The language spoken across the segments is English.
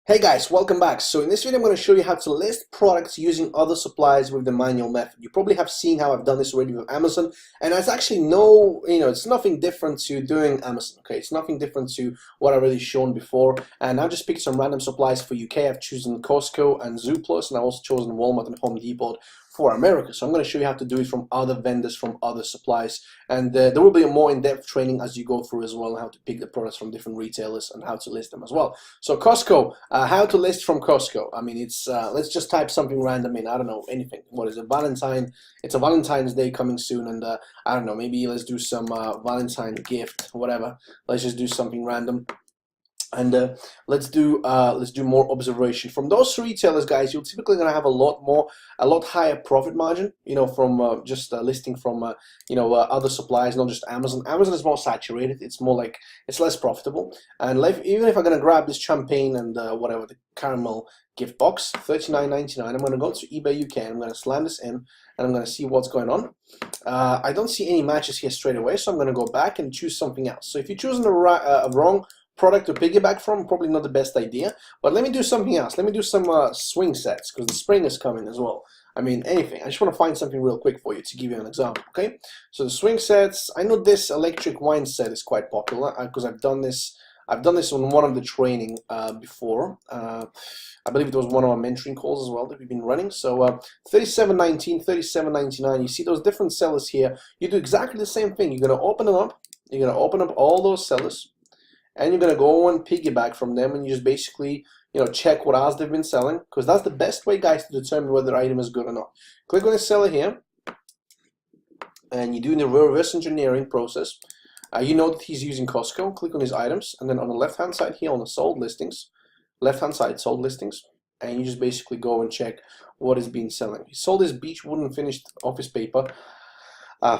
Hey guys, welcome back. So in this video I'm going to show you how to list products using other suppliers with the manual method. You probably have seen how I've done this already with Amazon, and it's actually it's nothing different to doing Amazon, okay? It's nothing different to what I've already shown before, and I've just picked some random supplies for UK. I've chosen Costco and Zooplus, and I've also chosen Walmart and Home Depot for America. So I'm going to show you how to do it from other vendors, from other suppliers, and there will be a more in-depth training as you go through as well, how to pick the products from different retailers and how to list them as well. So Costco, how to list from Costco. I mean, it's let's just type something random in. I don't know, anything. What is it? Valentine. It's a Valentine's Day coming soon, and I don't know. Maybe let's do some Valentine gift, whatever. Let's just do something random. And let's do more observation from those retailers, guys. You're typically gonna have a lot higher profit margin, from just listing from other suppliers, not just Amazon. Amazon is more saturated. It's more like it's less profitable. And even if I'm gonna grab this champagne and whatever, the caramel gift box, $39.99. I'm gonna go to eBay UK and I'm gonna slam this in, and I'm gonna see what's going on. I don't see any matches here straight away, so I'm gonna go back and choose something else. So if you're choosing the wrong product to piggyback from, probably not the best idea, but let me do something else. Let me do some swing sets, because the spring is coming as well. I mean, anything. I just want to find something real quick for you to give you an example, okay? So the swing sets, I know this electric wine set is quite popular, because I've done this on one of the training before. I believe it was one of our mentoring calls as well that we've been running. So $37.19, $37.99. You see those different sellers here. You do exactly the same thing. You're going to open them up. You're going to open up all those sellers, and you're going to go and piggyback from them, and you just basically check what else they've been selling, because that's the best way, guys, to determine whether the item is good or not. Click on the seller here, and you do the reverse engineering process. You know that he's using Costco. Click on his items, and then on the left hand side here on the sold listings, left hand side sold listings, and you just basically go and check what is being selling. He sold his beach wooden finished office paper,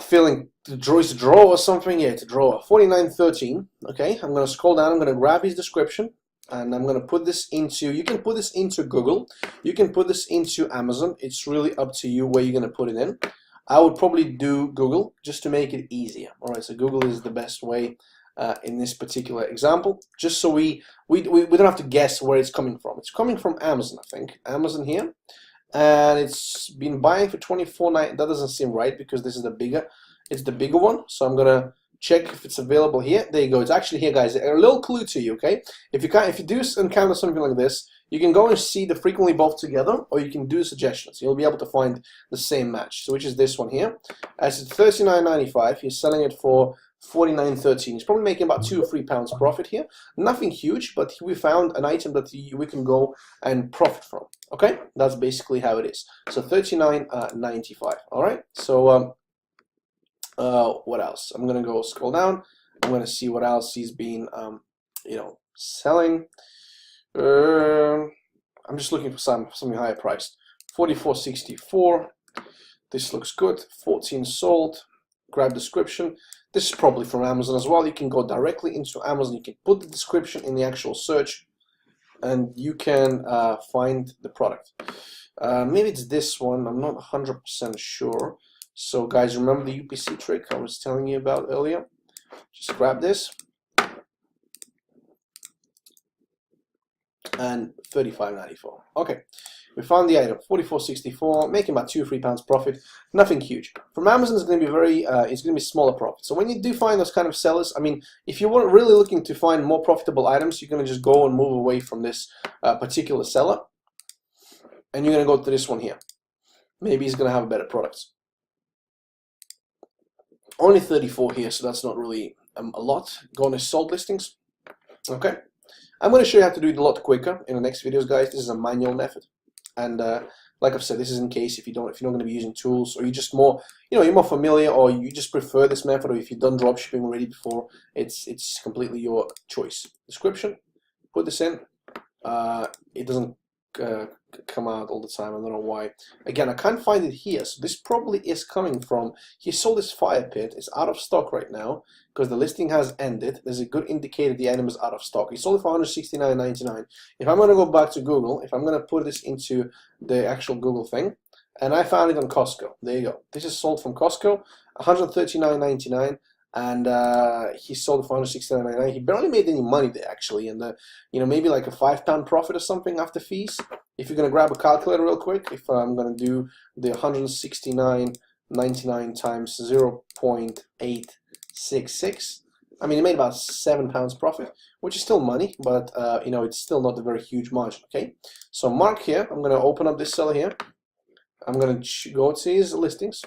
feeling the drawer or something. Yeah, it's a drawer. $49.13. Okay, I'm gonna scroll down. I'm gonna grab his description, and I'm gonna put this into. You can put this into Google. You can put this into Amazon. It's really up to you where you're gonna put it in. I would probably do Google just to make it easier. All right, so Google is the best way in this particular example, just so we don't have to guess where it's coming from. It's coming from Amazon, I think. Amazon here. And it's been buying for $24.9. That doesn't seem right, because this is the bigger one. So I'm gonna check if it's available here. There you go. It's actually here, guys. A little clue to you, okay? If you do encounter something like this, you can go and see the frequently both together, or you can do suggestions. You'll be able to find the same match. So which is this one here? As it's $39.95, he's selling it for $49.13. He's probably making about £2 or £3 profit here. Nothing huge, but we found an item that we can go and profit from. Okay, that's basically how it is. So $39.95. All right. So what else? I'm gonna go scroll down. I'm gonna see what else he's been selling. I'm just looking for something higher priced. $44.64. This looks good. 14 sold. Grab description. This is probably from Amazon as well. You can go directly into Amazon. You can put the description in the actual search, and you can find the product. Maybe it's this one. I'm not 100% sure. So guys, remember the UPC trick I was telling you about earlier? Just grab this, and $35.94. Okay, we found the item. $44.64, making about £2 or £3 profit. Nothing huge. From Amazon, it's going to be it's going to be smaller profit. So when you do find those kind of sellers, I mean, if you were really looking to find more profitable items, you're going to just go and move away from this particular seller, and you're going to go to this one here. Maybe he's going to have a better product. Only 34 here, so that's not really a lot. Go on to sold listings. Okay, I'm going to show you how to do it a lot quicker in the next videos, guys. This is a manual method, and like I've said, this is in case if you're not going to be using tools, or you're just more, you're more familiar, or you just prefer this method, or if you've done dropshipping already before, it's completely your choice. Description, put this in. It doesn't come out all the time. I don't know why. Again, I can't find it here, so this probably is coming from, he sold this fire pit. It's out of stock right now because the listing has ended. There's a good indicator the item is out of stock. He sold it for $169.99. If I'm going to go back to Google, if I'm going to put this into the actual Google thing, and I found it on Costco. There you go. This is sold from Costco, $139.99. and he sold for 169.99. He barely made any money there actually, and maybe like a £5 profit or something after fees. If you're gonna grab a calculator real quick, if I'm gonna do the 169.99 times 0.866, I mean, he made about £7 profit, which is still money, but it's still not a very huge margin. Okay, so mark here. I'm gonna open up this seller here. I'm gonna go to his listings,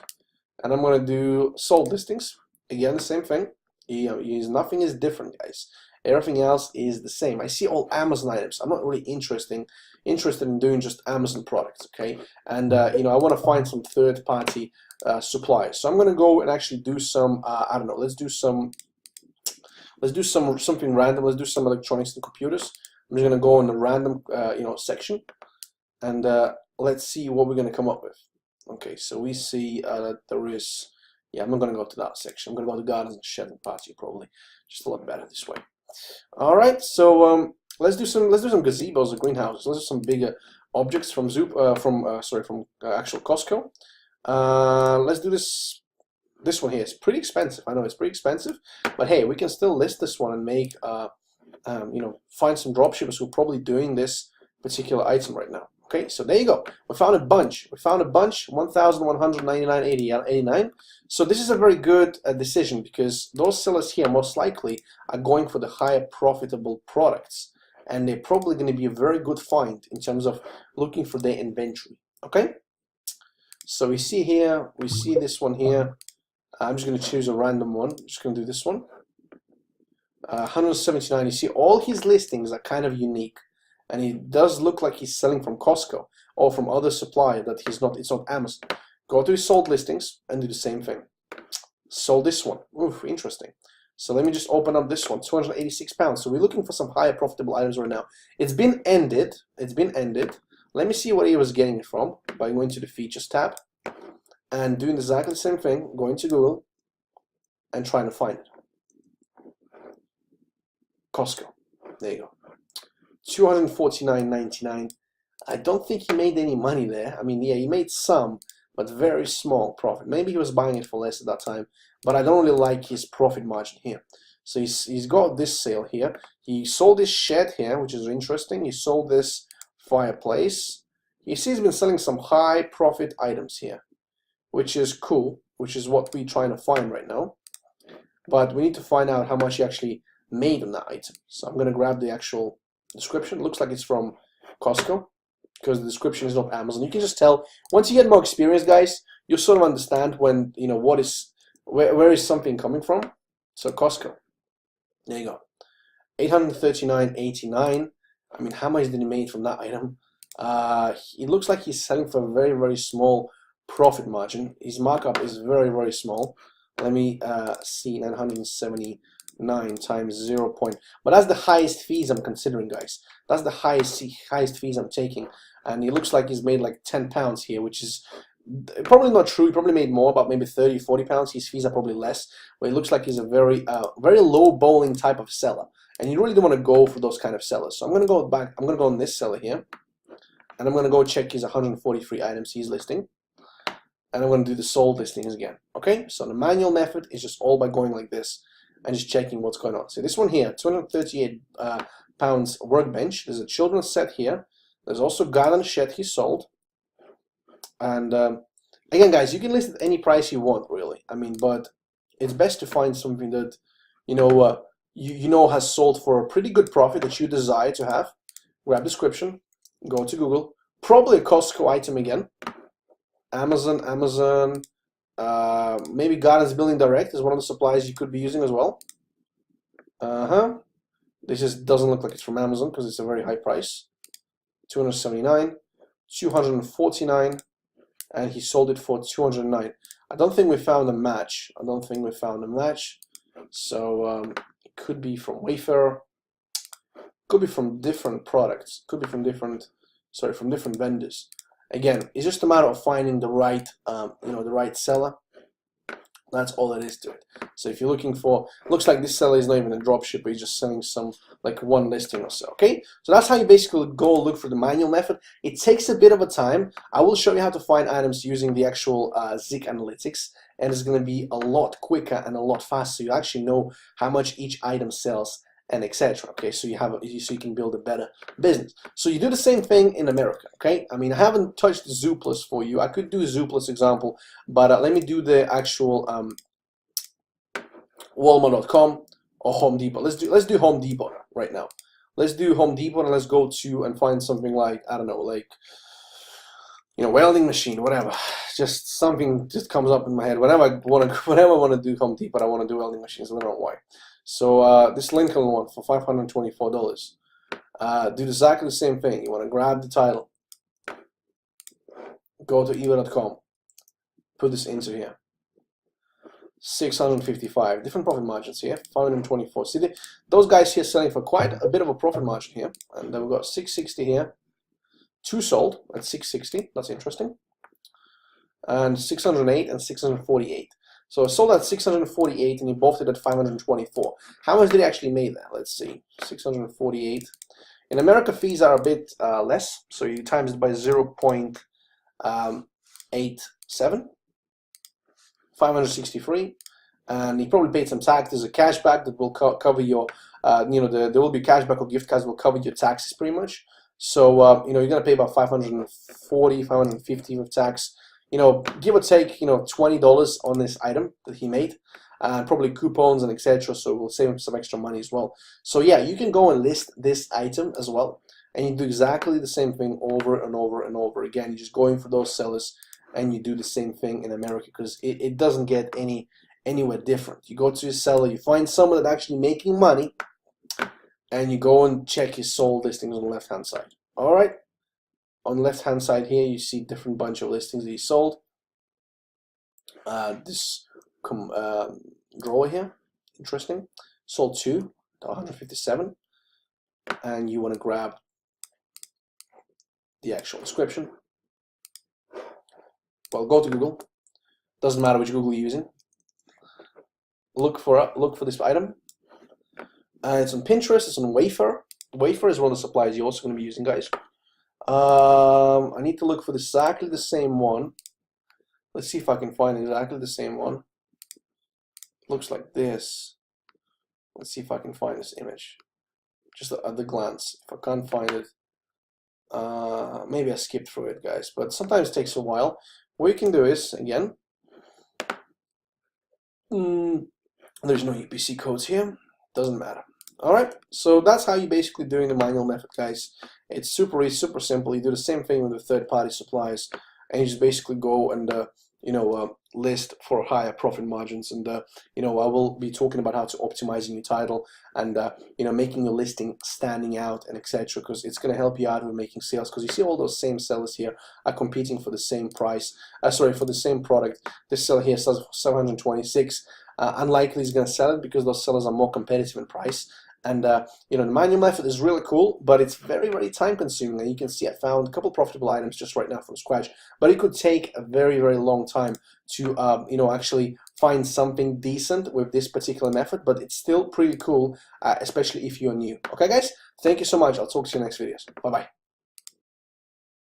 and I'm gonna do sold listings. Again, the same thing. Nothing is different, guys. Everything else is the same. I see all Amazon items. I'm not really interested in doing just Amazon products. Okay, and I want to find some third-party suppliers. So I'm gonna go and actually do some. I don't know. Let's do something random. Let's do some electronics and computers. I'm just gonna go in the random section, and let's see what we're gonna come up with. Okay, so we see that there is. Yeah, I'm not gonna go to that section. I'm gonna go to gardens and shed and patio probably. Just a lot better this way. All right, so let's do some gazebos or greenhouses. Let's do some bigger objects from actual Costco. Let's do this one here. It's pretty expensive. I know it's pretty expensive, but hey, we can still list this one and make find some dropshippers who are probably doing this particular item right now. Okay, so there you go. We found a bunch. 1,199.89. So this is a very good decision, because those sellers here most likely are going for the higher profitable products, and they're probably going to be a very good find in terms of looking for their inventory. Okay, so we see this one here. I'm just going to choose a random one. I'm just going to do this one. 179. You see, all his listings are kind of unique. And he does look like he's selling from Costco or from other supplier that it's not Amazon. Go to his sold listings and do the same thing. Sold this one. Oof, interesting. So let me just open up this one, £286. So we're looking for some higher profitable items right now. It's been ended. Let me see what he was getting it from by going to the features tab and doing exactly the same thing, going to Google and trying to find it. Costco. There you go. $249.99. I don't think he made any money there. I mean, yeah, he made some, but very small profit. Maybe he was buying it for less at that time, but I don't really like his profit margin here. So he's got this sale here. He sold this shed here, which is interesting. He sold this fireplace. You see, he's been selling some high profit items here, which is cool, which is what we're trying to find right now. But we need to find out how much he actually made on that item. So I'm going to grab the actual description. It looks like it's from Costco because the description is not Amazon. You can just tell once you get more experience, guys, you'll sort of understand when where is something coming from. So Costco, there you go, $839.89. I mean, how much did he make from that item? It looks like he's selling for a very, very small profit margin. His markup is very, very small. Let me see, 979 times 0. But that's the highest fees I'm considering, guys. That's the highest fees I'm taking, and it looks like he's made like £10 here, which is probably not true. He probably made more, about maybe £30-40. His fees are probably less, but it looks like he's a very very low bowling type of seller, and you really don't want to go for those kind of sellers. So I'm gonna go back. I'm gonna go on this seller here, and I'm gonna go check his 143 items he's listing, and I'm gonna do the sold listings again. Okay, so the manual method is just all by going like this and just checking what's going on. So this one here, 238 pounds workbench. There's a children's set here. There's also garden shed he sold. And again, guys, you can list at any price you want, really. I mean, but it's best to find something that you know has sold for a pretty good profit that you desire to have. Grab description, go to Google, probably a Costco item again. Amazon. Maybe Gardens Building Direct is one of the supplies you could be using as well. This just doesn't look like it's from Amazon because it's a very high price. 279, 249, and he sold it for 209. I don't think we found a match. So it could be from Wayfair. Could be from different products. Could be from different vendors. Again, it's just a matter of finding the right, the right seller. That's all it is to it. So if you're looking for, looks like this seller is not even a dropshipper, he's just selling some, like one listing or so, okay? So that's how you basically go look for the manual method. It takes a bit of a time. I will show you how to find items using the actual Zik Analytics, and it's going to be a lot quicker and a lot faster. You actually know how much each item sells and etc. Okay, so you can build a better business. So you do the same thing in America. Okay, I mean, I haven't touched Zooplus for you. I could do a Zooplus example, but let me do the actual Walmart.com or Home Depot. Let's do Home Depot right now. Let's do Home Depot, and let's go to and find something like, I don't know, like, you know, welding machine, whatever. Just something just comes up in my head whenever I want to do Home Depot. I want to do welding machines. I don't know why. So this Lincoln one for $524. Do exactly the same thing. You want to grab the title, go to ebay.com, put this into here. 655. Different profit margins here. 524. See, those guys here selling for quite a bit of a profit margin here. And then we've got 660 here. 2 sold at 660. That's interesting. And 608 and 648. So sold at 648 and you both did at 524. How much did he actually make that? Let's see. 648. In America, fees are a bit less. So you times it by 0.87. 563. And he probably paid some tax. There's a cashback that will cover your, you know, there will be cashback or gift cards will cover your taxes pretty much. So, you know, you're going to pay about 540, 550 of tax. You know, give or take, you know, $20 on this item that he made, and probably coupons and etc. So we'll save him some extra money as well. So yeah, you can go and list this item as well, and you do exactly the same thing over and over and over again. You just go in for those sellers, and you do the same thing in America, because it doesn't get anywhere different. You go to a seller, you find someone that's actually making money, and you go and check his sold listings on the left hand side. All right. On the left hand side here, you see different bunch of listings that he sold. This drawer here, interesting, sold 2 to 157, and you want to grab the actual description. Well, go to Google. Doesn't matter which Google you're using. Look for this item. It's on Pinterest. It's on Wayfair. Wayfair is one of the suppliers you're also going to be using, guys. I need to look for exactly the same one. Let's see if I can find exactly the same one. Looks like this. Let's see if I can find this image. Just at the glance. If I can't find it, maybe I skipped through it, guys. But sometimes it takes a while. What you can do is, again, there's no UPC codes here. Doesn't matter. Alright, so that's how you're basically doing the manual method, guys. It's super easy, super simple. You do the same thing with the third-party suppliers, and you just basically go and you know, list for higher profit margins. And you know, I will be talking about how to optimizing your title and you know, making your listing standing out and etc. Because it's going to help you out with making sales. Because you see all those same sellers here are competing for the same price. Sorry, for the same product. This seller here sells for 726. Unlikely he's going to sell it because those sellers are more competitive in price. And you know, the manual method is really cool, but it's very, very time consuming. And you can see I found a couple profitable items just right now from scratch, but it could take a very, very long time to you know, actually find something decent with this particular method. But it's still pretty cool, especially if you're new. Okay, guys, thank you so much. I'll talk to you in the next videos. Bye bye.